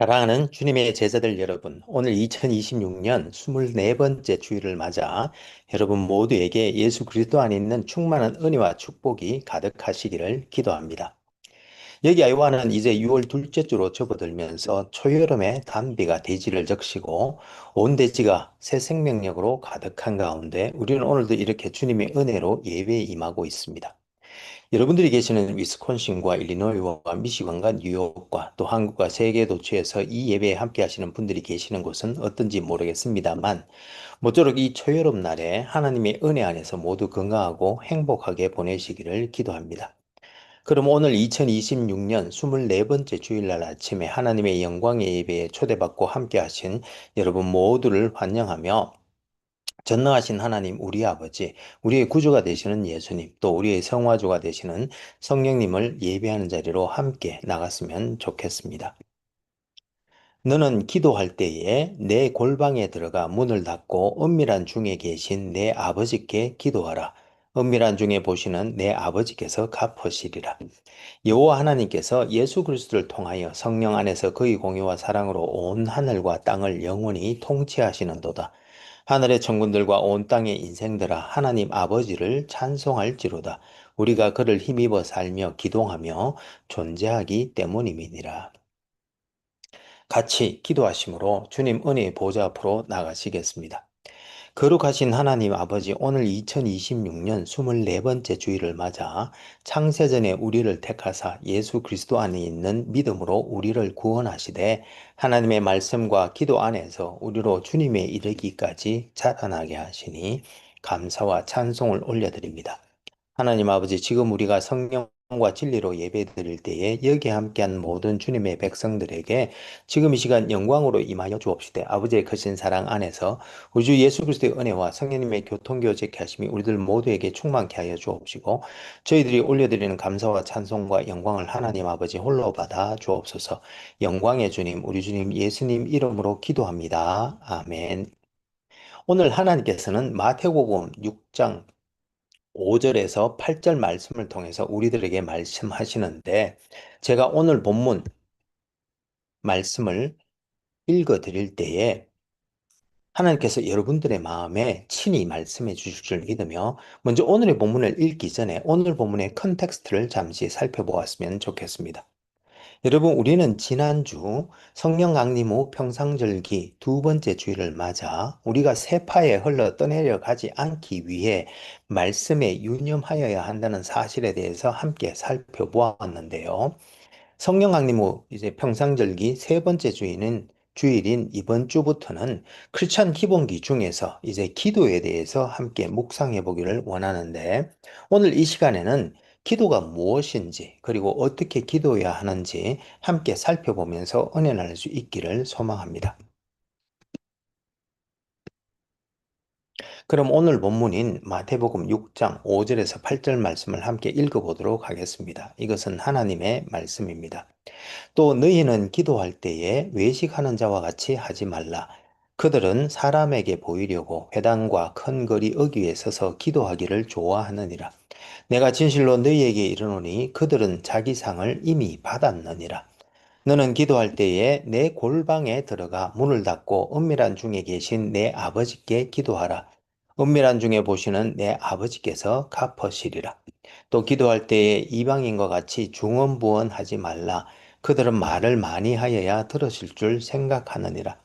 사랑하는 주님의 제자들 여러분, 오늘 2026년 24번째 주일을 맞아 여러분 모두에게 예수 그리스도 안에 있는 충만한 은혜와 축복이 가득하시기를 기도합니다. 여기 아이와는 이제 6월 둘째 주로 접어들면서 초여름의 단비가 대지를 적시고 온 대지가 새 생명력으로 가득한 가운데 우리는 오늘도 이렇게 주님의 은혜로 예배에 임하고 있습니다. 여러분들이 계시는 위스콘신과 일리노이와 미시간과 뉴욕과 또 한국과 세계 도처에서 이 예배에 함께 하시는 분들이 계시는 곳은 어떤지 모르겠습니다만 모쪼록 이 초여름 날에 하나님의 은혜 안에서 모두 건강하고 행복하게 보내시기를 기도합니다. 그럼 오늘 2026년 24번째 주일날 아침에 하나님의 영광의 예배에 초대받고 함께 하신 여러분 모두를 환영하며 전능하신 하나님, 우리 아버지, 우리의 구주가 되시는 예수님, 또 우리의 성화주가 되시는 성령님을 예배하는 자리로 함께 나갔으면 좋겠습니다. 너는 기도할 때에 내 골방에 들어가 문을 닫고 은밀한 중에 계신 내 아버지께 기도하라. 은밀한 중에 보시는 내 아버지께서 갚으시리라. 여호와 하나님께서 예수 그리스도를 통하여 성령 안에서 그의 공의와 사랑으로 온 하늘과 땅을 영원히 통치하시는도다. 하늘의 천군들과 온 땅의 인생들아 하나님 아버지를 찬송할지로다. 우리가 그를 힘입어 살며 기동하며 존재하기 때문임이니라. 같이 기도하심으로 주님 은혜의 보좌 앞으로 나가시겠습니다. 거룩하신 하나님 아버지, 오늘 2026년 24번째 주일을 맞아 창세전에 우리를 택하사 예수 그리스도 안에 있는 믿음으로 우리를 구원하시되 하나님의 말씀과 기도 안에서 우리로 주님에 이르기까지 자라나게 하시니 감사와 찬송을 올려드립니다. 하나님 아버지, 지금 우리가 성령과 진리로 예배드릴 때에 여기 함께한 모든 주님의 백성들에게 지금 이 시간 영광으로 임하여 주옵시되 아버지의 크신 사랑 안에서 우리 주 예수 그리스도의 은혜와 성령님의 교통교제케 하심이 우리들 모두에게 충만케 하여 주옵시고 저희들이 올려드리는 감사와 찬송과 영광을 하나님 아버지 홀로 받아 주옵소서. 영광의 주님, 우리 주님 예수님 이름으로 기도합니다. 아멘. 오늘 하나님께서는 마태복음 6장 5절에서 8절 말씀을 통해서 우리들에게 말씀하시는데 제가 오늘 본문 말씀을 읽어 드릴 때에 하나님께서 여러분들의 마음에 친히 말씀해 주실 줄 믿으며 먼저 오늘의 본문을 읽기 전에 오늘 본문의 컨텍스트를 잠시 살펴보았으면 좋겠습니다. 여러분, 우리는 지난주 성령 강림 후 평상절기 두 번째 주일을 맞아 우리가 세파에 흘러 떠내려 가지 않기 위해 말씀에 유념하여야 한다는 사실에 대해서 함께 살펴보았는데요. 성령 강림 후 이제 평상절기 세 번째 주일인 이번 주부터는 크리스천 기본기 중에서 이제 기도에 대해서 함께 묵상해 보기를 원하는데 오늘 이 시간에는 기도가 무엇인지 그리고 어떻게 기도해야 하는지 함께 살펴보면서 은혜 나눌 수 있기를 소망합니다. 그럼 오늘 본문인 마태복음 6장 5절에서 8절 말씀을 함께 읽어보도록 하겠습니다. 이것은 하나님의 말씀입니다. 또 너희는 기도할 때에 외식하는 자와 같이 하지 말라. 그들은 사람에게 보이려고 회당과 큰 거리 어귀에 서서 기도하기를 좋아하느니라. 내가 진실로 너희에게 이르노니 그들은 자기 상을 이미 받았느니라. 너는 기도할 때에 내 골방에 들어가 문을 닫고 은밀한 중에 계신 내 아버지께 기도하라. 은밀한 중에 보시는 내 아버지께서 갚으시리라. 또 기도할 때에 이방인과 같이 중언부언하지 말라. 그들은 말을 많이 하여야 들으실 줄 생각하느니라.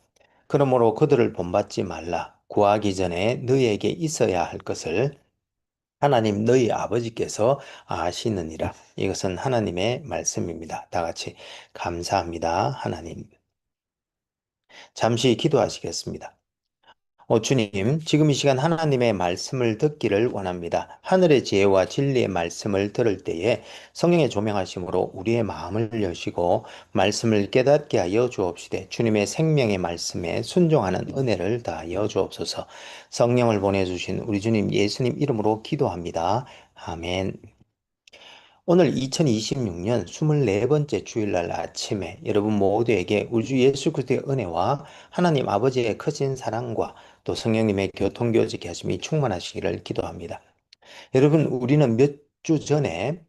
그러므로 그들을 본받지 말라. 구하기 전에 너희에게 있어야 할 것을 하나님 너희 아버지께서 아시느니라. 이것은 하나님의 말씀입니다. 다 같이 감사합니다. 하나님. 잠시 기도하시겠습니다. 주님, 지금 이 시간 하나님의 말씀을 듣기를 원합니다. 하늘의 지혜와 진리의 말씀을 들을 때에 성령의 조명하심으로 우리의 마음을 여시고 말씀을 깨닫게 하여 주옵시되 주님의 생명의 말씀에 순종하는 은혜를 다하여 주옵소서. 성령을 보내주신 우리 주님 예수님 이름으로 기도합니다. 아멘. 오늘 2026년 24번째 주일날 아침에 여러분 모두에게 우리 주 예수 그리스도의 은혜와 하나님 아버지의 크신 사랑과 또 성령님의 교통교제케 하심이 충만하시기를 기도합니다. 여러분, 우리는 몇 주 전에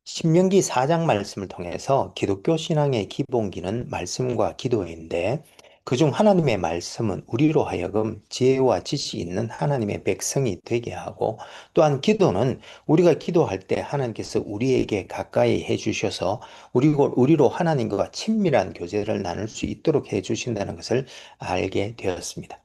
신명기 4장 말씀을 통해서 기독교 신앙의 기본기는 말씀과 기도인데 그중 하나님의 말씀은 우리로 하여금 지혜와 지식이 있는 하나님의 백성이 되게 하고 또한 기도는 우리가 기도할 때 하나님께서 우리에게 가까이 해주셔서 우리로 하나님과 친밀한 교제를 나눌 수 있도록 해주신다는 것을 알게 되었습니다.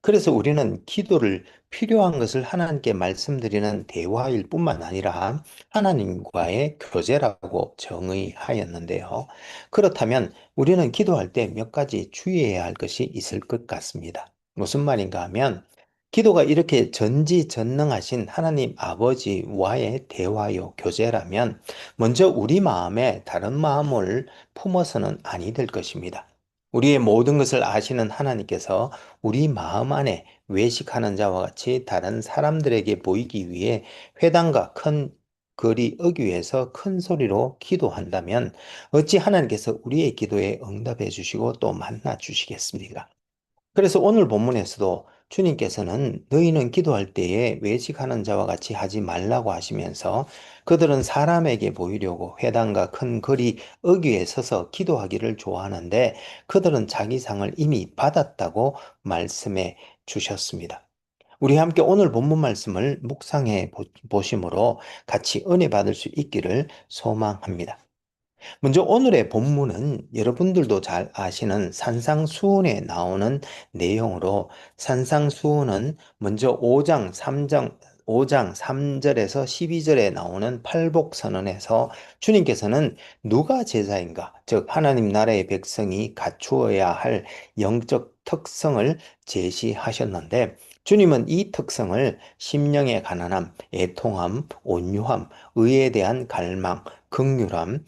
그래서 우리는 기도를 필요한 것을 하나님께 말씀드리는 대화일 뿐만 아니라 하나님과의 교제라고 정의하였는데요. 그렇다면 우리는 기도할 때 몇 가지 주의해야 할 것이 있을 것 같습니다. 무슨 말인가 하면 기도가 이렇게 전지전능하신 하나님 아버지와의 대화요, 교제라면 먼저 우리 마음에 다른 마음을 품어서는 아니 될 것입니다. 우리의 모든 것을 아시는 하나님께서 우리 마음 안에 외식하는 자와 같이 다른 사람들에게 보이기 위해 회당과 큰 거리 어귀에서 큰 소리로 기도한다면 어찌 하나님께서 우리의 기도에 응답해 주시고 또 만나 주시겠습니까? 그래서 오늘 본문에서도 주님께서는 너희는 기도할 때에 외식하는 자와 같이 하지 말라고 하시면서 그들은 사람에게 보이려고 회당과 큰 거리 어귀에 서서 기도하기를 좋아하는데 그들은 자기 상을 이미 받았다고 말씀해 주셨습니다. 우리 함께 오늘 본문 말씀을 묵상해 보심으로 같이 은혜 받을 수 있기를 소망합니다. 먼저 오늘의 본문은 여러분들도 잘 아시는 산상수훈에 나오는 내용으로 산상수훈은 먼저 5장 3절에서 12절에 나오는 팔복선언에서 주님께서는 누가 제자인가, 즉 하나님 나라의 백성이 갖추어야 할 영적 특성을 제시하셨는데 주님은 이 특성을 심령의 가난함, 애통함, 온유함, 의에 대한 갈망, 긍휼함,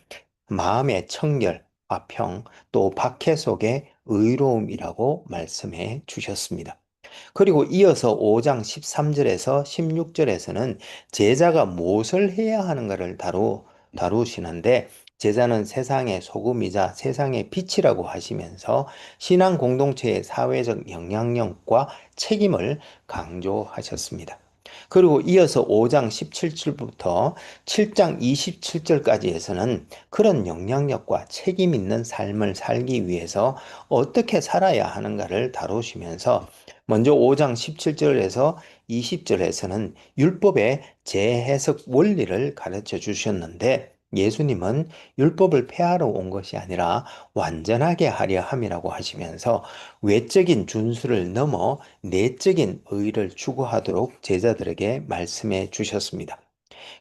마음의 청결, 화평, 또 박해 속의 의로움이라고 말씀해 주셨습니다. 그리고 이어서 5장 13절에서 16절에서는 제자가 무엇을 해야 하는가를 다루시는데 제자는 세상의 소금이자 세상의 빛이라고 하시면서 신앙 공동체의 사회적 영향력과 책임을 강조하셨습니다. 그리고 이어서 5장 17절부터 7장 27절까지에서는 그런 영향력과 책임 있는 삶을 살기 위해서 어떻게 살아야 하는가를 다루시면서 먼저 5장 17절에서 20절에서는 율법의 재해석 원리를 가르쳐 주셨는데 예수님은 율법을 폐하러 온 것이 아니라 완전하게 하려 함이라고 하시면서 외적인 준수를 넘어 내적인 의를 추구하도록 제자들에게 말씀해 주셨습니다.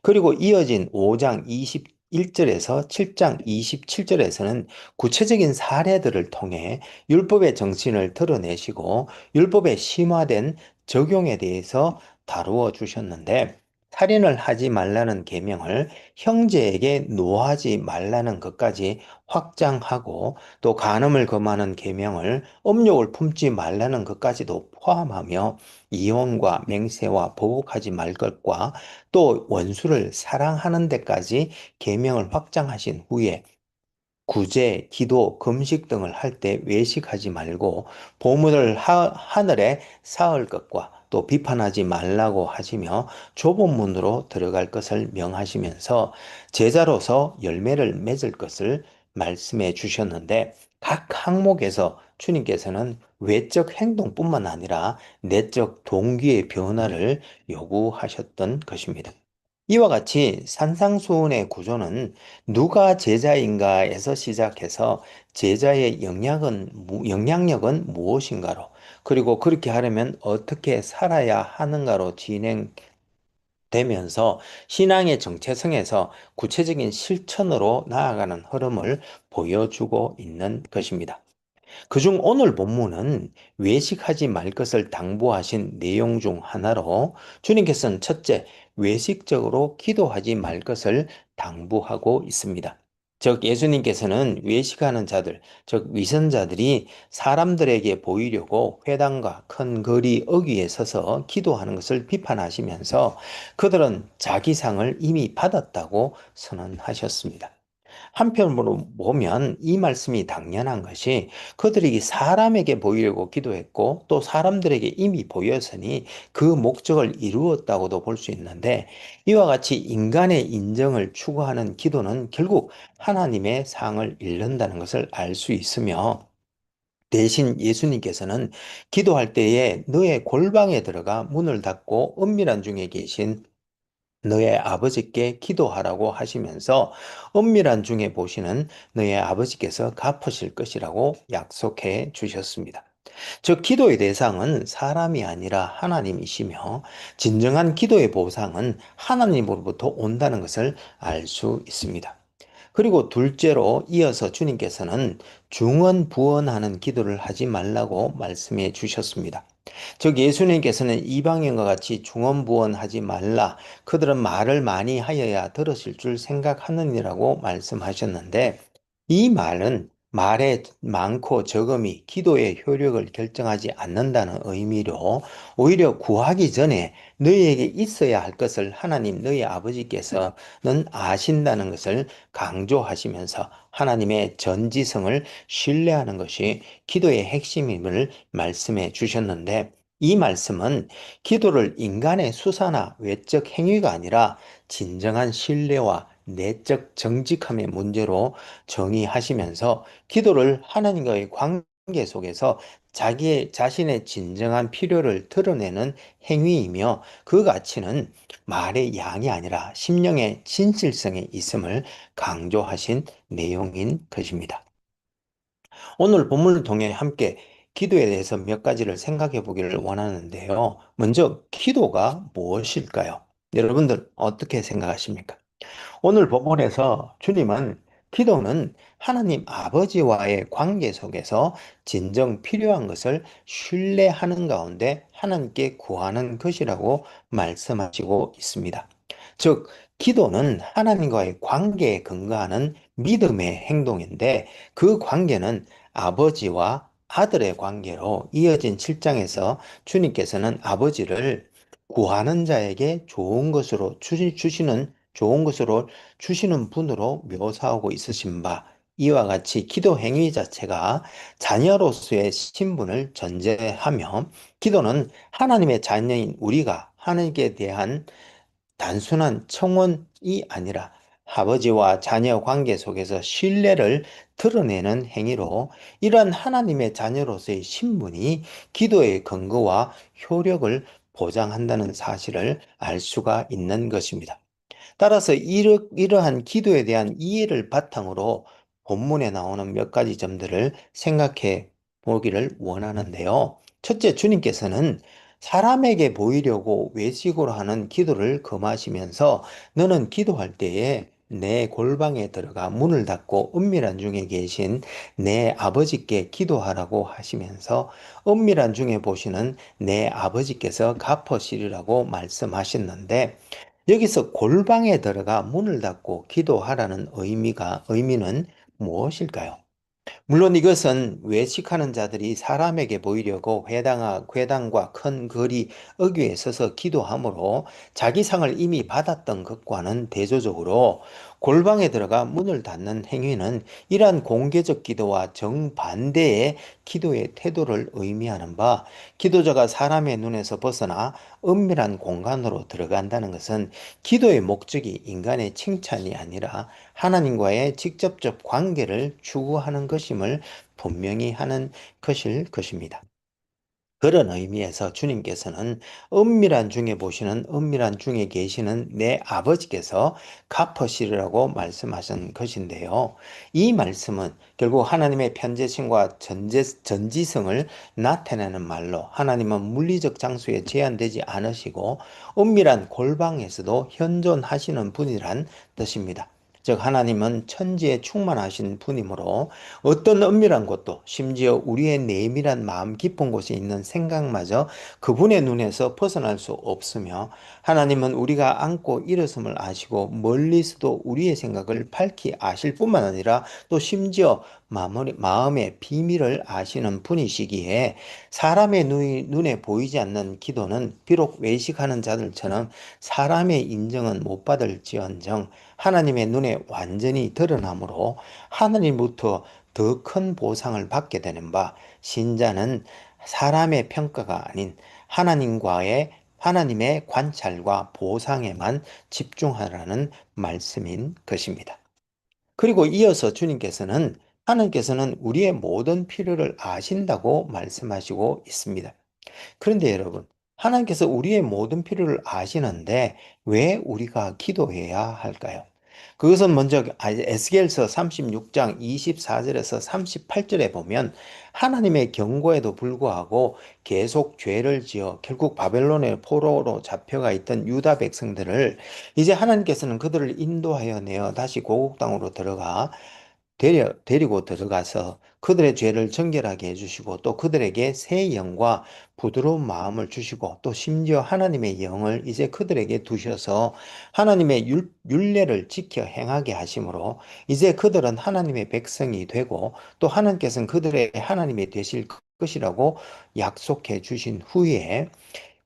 그리고 이어진 5장 21절에서 7장 27절에서는 구체적인 사례들을 통해 율법의 정신을 드러내시고 율법의 심화된 적용에 대해서 다루어 주셨는데 살인을 하지 말라는 계명을 형제에게 노하지 말라는 것까지 확장하고 또 간음을 금하는 계명을 음욕을 품지 말라는 것까지도 포함하며 이혼과 맹세와 보복하지 말 것과 또 원수를 사랑하는 데까지 계명을 확장하신 후에 구제, 기도, 금식 등을 할 때 외식하지 말고 보물을 하늘에 쌓을 것과 또 비판하지 말라고 하시며 좁은 문으로 들어갈 것을 명하시면서 제자로서 열매를 맺을 것을 말씀해 주셨는데 각 항목에서 주님께서는 외적 행동뿐만 아니라 내적 동기의 변화를 요구하셨던 것입니다. 이와 같이 산상수훈의 구조는 누가 제자인가에서 시작해서 제자의 영향력은 무엇인가로, 그리고 그렇게 하려면 어떻게 살아야 하는가로 진행되면서 신앙의 정체성에서 구체적인 실천으로 나아가는 흐름을 보여주고 있는 것입니다. 그중 오늘 본문은 외식하지 말 것을 당부하신 내용 중 하나로 주님께서는 첫째, 외식적으로 기도하지 말 것을 당부하고 있습니다. 즉, 예수님께서는 외식하는 자들, 즉, 위선자들이 사람들에게 보이려고 회당과 큰 거리 어귀에 서서 기도하는 것을 비판하시면서 그들은 자기 상을 이미 받았다고 선언하셨습니다. 한편으로 보면 이 말씀이 당연한 것이 그들이 사람에게 보이려고 기도했고 또 사람들에게 이미 보였으니 그 목적을 이루었다고도 볼 수 있는데 이와 같이 인간의 인정을 추구하는 기도는 결국 하나님의 상을 잃는다는 것을 알 수 있으며 대신 예수님께서는 기도할 때에 너의 골방에 들어가 문을 닫고 은밀한 중에 계신 너의 아버지께 기도하라고 하시면서 은밀한 중에 보시는 너의 아버지께서 갚으실 것이라고 약속해 주셨습니다. 즉, 기도의 대상은 사람이 아니라 하나님이시며, 진정한 기도의 보상은 하나님으로부터 온다는 것을 알 수 있습니다. 그리고 둘째로 이어서 주님께서는 중언부언하는 기도를 하지 말라고 말씀해 주셨습니다. 즉 예수님께서는 이방인과 같이 중언부언하지 말라. 그들은 말을 많이 하여야 들으실 줄 생각하느니라고 말씀하셨는데 이 말은 말의 많고 적음이 기도의 효력을 결정하지 않는다는 의미로 오히려 구하기 전에 너희에게 있어야 할 것을 하나님 너희 아버지께서는 아신다는 것을 강조하시면서 하나님의 전지성을 신뢰하는 것이 기도의 핵심임을 말씀해 주셨는데 이 말씀은 기도를 인간의 수사나 외적 행위가 아니라 진정한 신뢰와 내적 정직함의 문제로 정의하시면서 기도를 하나님과의 관계 속에서 자기의 자신의 진정한 필요를 드러내는 행위이며 그 가치는 말의 양이 아니라 심령의 진실성에 있음을 강조하신 내용인 것입니다. 오늘 본문을 통해 함께 기도에 대해서 몇 가지를 생각해 보기를 원하는데요. 먼저, 기도가 무엇일까요? 여러분들 어떻게 생각하십니까? 오늘 본문에서 주님은 기도는 하나님 아버지와의 관계 속에서 진정 필요한 것을 신뢰하는 가운데 하나님께 구하는 것이라고 말씀하시고 있습니다. 즉, 기도는 하나님과의 관계에 근거하는 믿음의 행동인데 그 관계는 아버지와 아들의 관계로 이어진 7장에서 주님께서는 아버지를 구하는 자에게 좋은 것으로 주시는 분으로 묘사하고 있으신 바 이와 같이 기도 행위 자체가 자녀로서의 신분을 전제하며 기도는 하나님의 자녀인 우리가 하나님께 대한 단순한 청원이 아니라 아버지와 자녀 관계 속에서 신뢰를 드러내는 행위로 이러한 하나님의 자녀로서의 신분이 기도의 근거와 효력을 보장한다는 사실을 알 수가 있는 것입니다. 따라서 이러한 기도에 대한 이해를 바탕으로 본문에 나오는 몇 가지 점들을 생각해 보기를 원하는데요. 첫째, 주님께서는 사람에게 보이려고 외식으로 하는 기도를 금하시면서 너는 기도할 때에 내 골방에 들어가 문을 닫고 은밀한 중에 계신 내 아버지께 기도하라고 하시면서 은밀한 중에 보시는 내 아버지께서 갚으시리라고 말씀하셨는데 여기서 골방에 들어가 문을 닫고 기도하라는 의미는 무엇일까요? 물론 이것은 외식하는 자들이 사람에게 보이려고 회당과 큰 거리 어귀에 서서 기도하므로 자기 상을 이미 받았던 것과는 대조적으로 골방에 들어가 문을 닫는 행위는 이러한 공개적 기도와 정반대의 기도의 태도를 의미하는 바 기도자가 사람의 눈에서 벗어나 은밀한 공간으로 들어간다는 것은 기도의 목적이 인간의 칭찬이 아니라 하나님과의 직접적 관계를 추구하는 것임을 분명히 하는 것일 것입니다. 그런 의미에서 주님께서는 은밀한 중에 보시는 은밀한 중에 계시는 내 아버지께서 갚으시리라고 말씀하신 것인데요. 이 말씀은 결국 하나님의 편재심과 전지성을 나타내는 말로 하나님은 물리적 장소에 제한되지 않으시고 은밀한 골방에서도 현존하시는 분이란 뜻입니다. 즉 하나님은 천지에 충만하신 분이므로 어떤 은밀한 곳도 심지어 우리의 내밀한 마음 깊은 곳에 있는 생각마저 그분의 눈에서 벗어날 수 없으며 하나님은 우리가 안고 일어섬을 아시고 멀리서도 우리의 생각을 밝히 아실 뿐만 아니라 또 심지어 마음의 비밀을 아시는 분이시기에 사람의 눈에 보이지 않는 기도는 비록 외식하는 자들처럼 사람의 인정은 못 받을지언정 하나님의 눈에 완전히 드러나므로 하나님부터 더 큰 보상을 받게 되는 바, 신자는 사람의 평가가 아닌 하나님의 관찰과 보상에만 집중하라는 말씀인 것입니다. 그리고 이어서 주님께서는 하나님께서는 우리의 모든 필요를 아신다고 말씀하시고 있습니다. 그런데 여러분, 하나님께서 우리의 모든 필요를 아시는데 왜 우리가 기도해야 할까요? 그것은 먼저 에스겔서 36장 24절에서 38절에 보면 하나님의 경고에도 불구하고 계속 죄를 지어 결국 바벨론의 포로로 잡혀가 있던 유다 백성들을 이제 하나님께서는 그들을 인도하여 내어 다시 고국 땅으로 데리고 들어가서 그들의 죄를 정결하게 해주시고 또 그들에게 새 영과 부드러운 마음을 주시고 또 심지어 하나님의 영을 이제 그들에게 두셔서 하나님의 율례를 지켜 행하게 하심으로 이제 그들은 하나님의 백성이 되고 또 하나님께서는 그들의 하나님이 되실 것이라고 약속해 주신 후에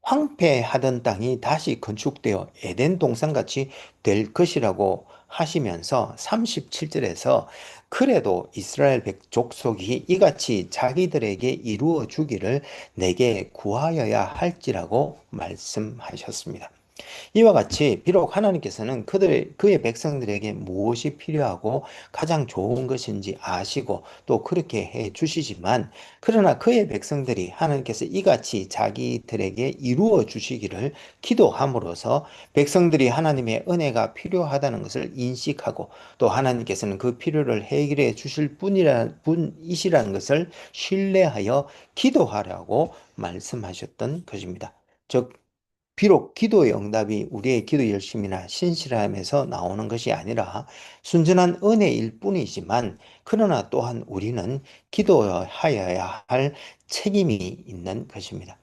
황폐하던 땅이 다시 건축되어 에덴 동산같이 될 것이라고 하시면서 37절에서 그래도 이스라엘 족속이 이같이 자기들에게 이루어 주기를 내게 구하여야 할지라고 말씀하셨습니다. 이와 같이 비록 하나님께서는 그의 백성들에게 무엇이 필요하고 가장 좋은 것인지 아시고 또 그렇게 해 주시지만 그러나 그의 백성들이 하나님께서 이같이 자기들에게 이루어 주시기를 기도함으로써 백성들이 하나님의 은혜가 필요하다는 것을 인식하고 또 하나님께서는 그 필요를 해결해 주실 분이시라는 것을 신뢰하여 기도하라고 말씀하셨던 것입니다. 즉 비록 기도의 응답이 우리의 기도 열심이나 신실함에서 나오는 것이 아니라 순전한 은혜일 뿐이지만 그러나 또한 우리는 기도하여야 할 책임이 있는 것입니다.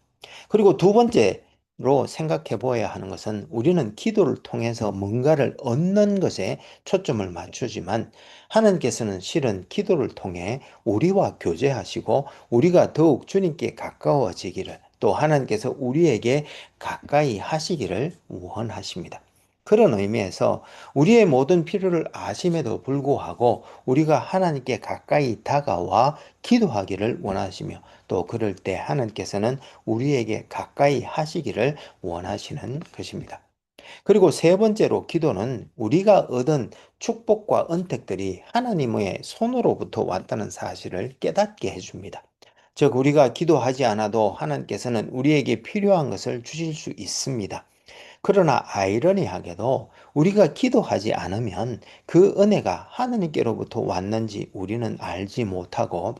그리고 두 번째로 생각해 보아야 하는 것은 우리는 기도를 통해서 뭔가를 얻는 것에 초점을 맞추지만 하나님께서는 실은 기도를 통해 우리와 교제하시고 우리가 더욱 주님께 가까워지기를 또 하나님께서 우리에게 가까이 하시기를 원하십니다. 그런 의미에서 우리의 모든 필요를 아심에도 불구하고 우리가 하나님께 가까이 다가와 기도하기를 원하시며 또 그럴 때 하나님께서는 우리에게 가까이 하시기를 원하시는 것입니다. 그리고 세 번째로 기도는 우리가 얻은 축복과 은택들이 하나님의 손으로부터 왔다는 사실을 깨닫게 해줍니다. 즉, 우리가 기도하지 않아도 하나님께서는 우리에게 필요한 것을 주실 수 있습니다. 그러나 아이러니하게도 우리가 기도하지 않으면 그 은혜가 하나님께로부터 왔는지 우리는 알지 못하고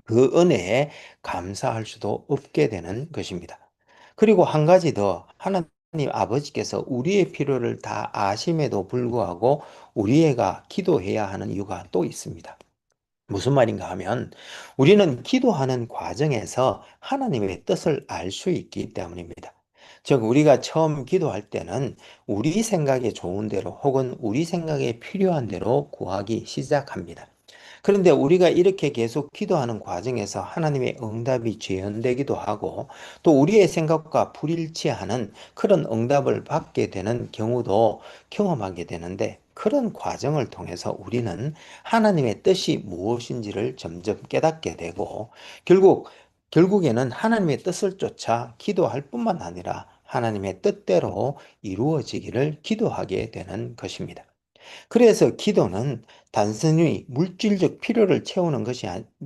그 은혜에 감사할 수도 없게 되는 것입니다. 그리고 한 가지 더, 하나님 아버지께서 우리의 필요를 다 아심에도 불구하고 우리가 기도해야 하는 이유가 또 있습니다. 무슨 말인가 하면 우리는 기도하는 과정에서 하나님의 뜻을 알 수 있기 때문입니다. 즉, 우리가 처음 기도할 때는 우리 생각에 좋은 대로 혹은 우리 생각에 필요한 대로 구하기 시작합니다. 그런데 우리가 이렇게 계속 기도하는 과정에서 하나님의 응답이 재현되기도 하고 또 우리의 생각과 불일치하는 그런 응답을 받게 되는 경우도 경험하게 되는데 그런 과정을 통해서 우리는 하나님의 뜻이 무엇인지를 점점 깨닫게 되고 결국에는 하나님의 뜻을 쫓아 기도할 뿐만 아니라 하나님의 뜻대로 이루어지기를 기도하게 되는 것입니다. 그래서 기도는 단순히 물질적 필요를 채우는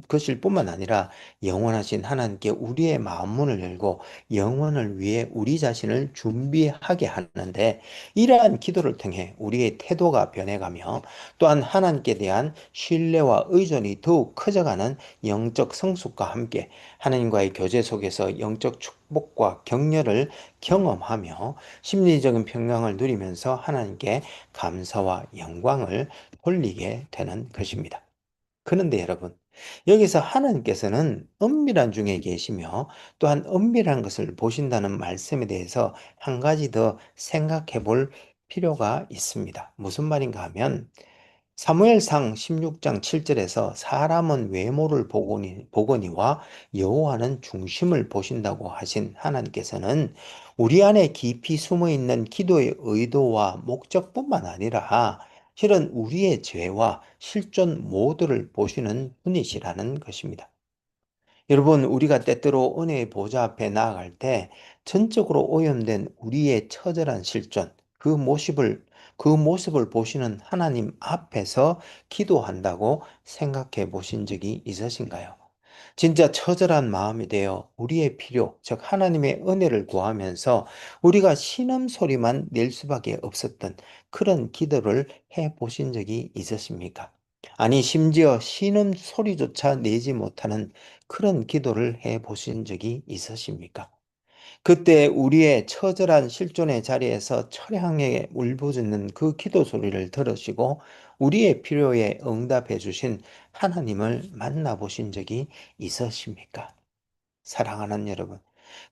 것일 뿐만 아니라 영원하신 하나님께 우리의 마음 문을 열고 영원을 위해 우리 자신을 준비하게 하는데 이러한 기도를 통해 우리의 태도가 변해가며 또한 하나님께 대한 신뢰와 의존이 더욱 커져가는 영적 성숙과 함께 하나님과의 교제 속에서 영적 축복과 격려를 경험하며 심리적인 평강을 누리면서 하나님께 감사와 영광을 돌리게 되는 것입니다. 그런데 여러분, 여기서 하나님께서는 은밀한 중에 계시며 또한 은밀한 것을 보신다는 말씀에 대해서 한 가지 더 생각해 볼 필요가 있습니다. 무슨 말인가 하면 사무엘상 16장 7절에서 사람은 외모를 보거니와 여호와는 중심을 보신다고 하신 하나님께서는 우리 안에 깊이 숨어 있는 기도의 의도와 목적뿐만 아니라 실은 우리의 죄와 실존 모두를 보시는 분이시라는 것입니다. 여러분, 우리가 때때로 은혜의 보좌 앞에 나아갈 때 전적으로 오염된 우리의 처절한 실존, 그 모습을 보시는 하나님 앞에서 기도한다고 생각해 보신 적이 있으신가요? 진짜 처절한 마음이 되어 우리의 필요, 즉 하나님의 은혜를 구하면서 우리가 신음 소리만 낼 수밖에 없었던 그런 기도를 해 보신 적이 있으십니까? 아니, 심지어 신음 소리조차 내지 못하는 그런 기도를 해 보신 적이 있으십니까? 그때 우리의 처절한 실존의 자리에서 철량하게 울부짖는 그 기도 소리를 들으시고 우리의 필요에 응답해 주신 하나님을 만나보신 적이 있으십니까? 사랑하는 여러분.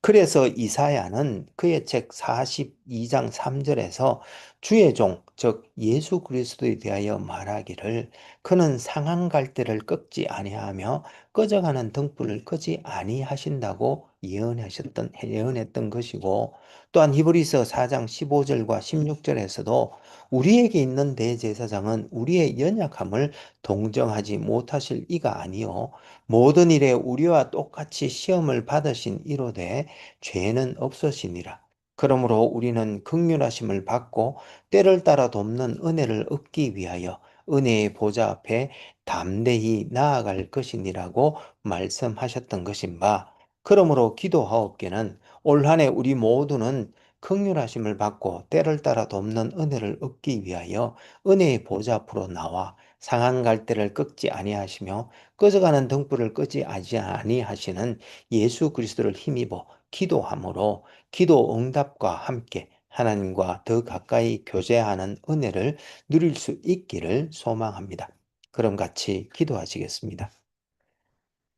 그래서 이사야는 그의 책 42장 3절에서 주의 종, 즉 예수 그리스도에 대하여 말하기를 그는 상한 갈대를 꺾지 아니하며 꺼져가는 등불을 끄지 아니하신다고 예언했던 것이고 또한 히브리서 4장 15절과 16절에서도 우리에게 있는 대제사장은 우리의 연약함을 동정하지 못하실 이가 아니요 모든 일에 우리와 똑같이 시험을 받으신 이로되 죄는 없으시니라. 그러므로 우리는 긍휼하심을 받고 때를 따라 돕는 은혜를 얻기 위하여 은혜의 보좌 앞에 담대히 나아갈 것이니라고 말씀하셨던 것인 바. 그러므로 기도하옵기는 올 한 해 우리 모두는 긍휼하심을 받고 때를 따라 돕는 은혜를 얻기 위하여 은혜의 보좌 앞으로 나와 상한 갈대를 꺾지 아니하시며 꺼져가는 등불을 끄지 아니하시는 예수 그리스도를 힘입어 기도함으로 기도 응답과 함께 하나님과 더 가까이 교제하는 은혜를 누릴 수 있기를 소망합니다. 그럼 같이 기도하시겠습니다.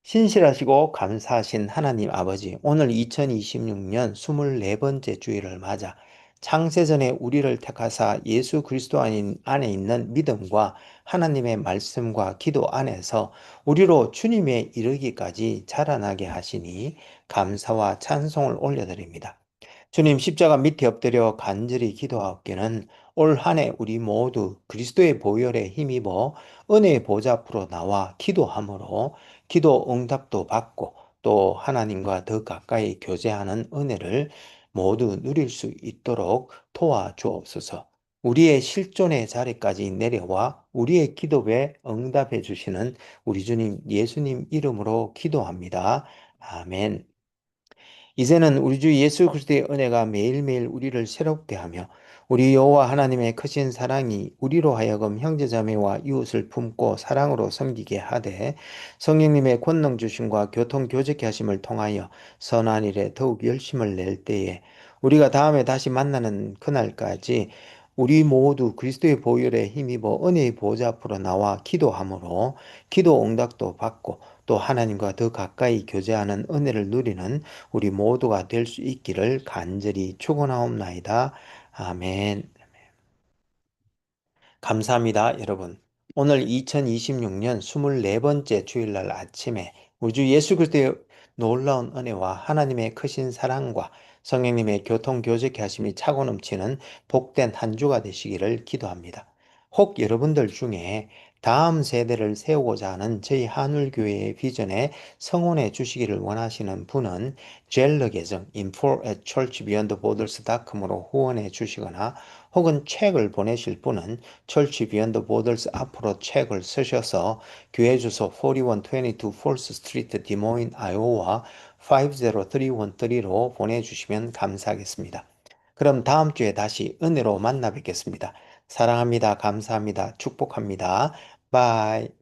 신실하시고 감사하신 하나님 아버지, 오늘 2026년 24번째 주일을 맞아 창세전에 우리를 택하사 예수 그리스도 안에 있는 믿음과 하나님의 말씀과 기도 안에서 우리로 주님에 이르기까지 자라나게 하시니 감사와 찬송을 올려드립니다. 주님 십자가 밑에 엎드려 간절히 기도하옵기는 올 한 해 우리 모두 그리스도의 보혈에 힘입어 은혜의 보좌 앞으로 나와 기도함으로 기도 응답도 받고 또 하나님과 더 가까이 교제하는 은혜를 모두 누릴 수 있도록 도와주옵소서. 우리의 실존의 자리까지 내려와 우리의 기도에 응답해 주시는 우리 주님 예수님 이름으로 기도합니다. 아멘. 이제는 우리 주 예수 그리스도의 은혜가 매일매일 우리를 새롭게 하며 우리 여호와 하나님의 크신 사랑이 우리로 하여금 형제자매와 이웃을 품고 사랑으로 섬기게 하되 성령님의 권능 주심과 교통 교제케 하심을 통하여 선한 일에 더욱 열심을 낼 때에 우리가 다음에 다시 만나는 그날까지 우리 모두 그리스도의 보혈에 힘입어 은혜의 보좌 앞으로 나와 기도함으로 기도 응답도 받고 또 하나님과 더 가까이 교제하는 은혜를 누리는 우리 모두가 될 수 있기를 간절히 축원하옵나이다. 아멘. 감사합니다, 여러분. 오늘 2026년 24번째 주일날 아침에 우리 주 예수 그리스도의 놀라운 은혜와 하나님의 크신 사랑과 성령님의 교통 교제케 하심이 차고 넘치는 복된 한 주가 되시기를 기도합니다. 혹 여러분들 중에 다음 세대를 세우고자 하는 저희 한울교회의 비전에 성원해 주시기를 원하시는 분은 젤러 계정 info@churchbeyondborderscom으로 후원해 주시거나 혹은 책을 보내실 분은 철치 비욘드 보더스 앞으로 책을 쓰셔서 교회 주소 4122 폴스 스트리트 디모인 아이오와 50313로 보내주시면 감사하겠습니다. 그럼 다음 주에 다시 은혜로 만나 뵙겠습니다. 사랑합니다. 감사합니다. 축복합니다. 바이.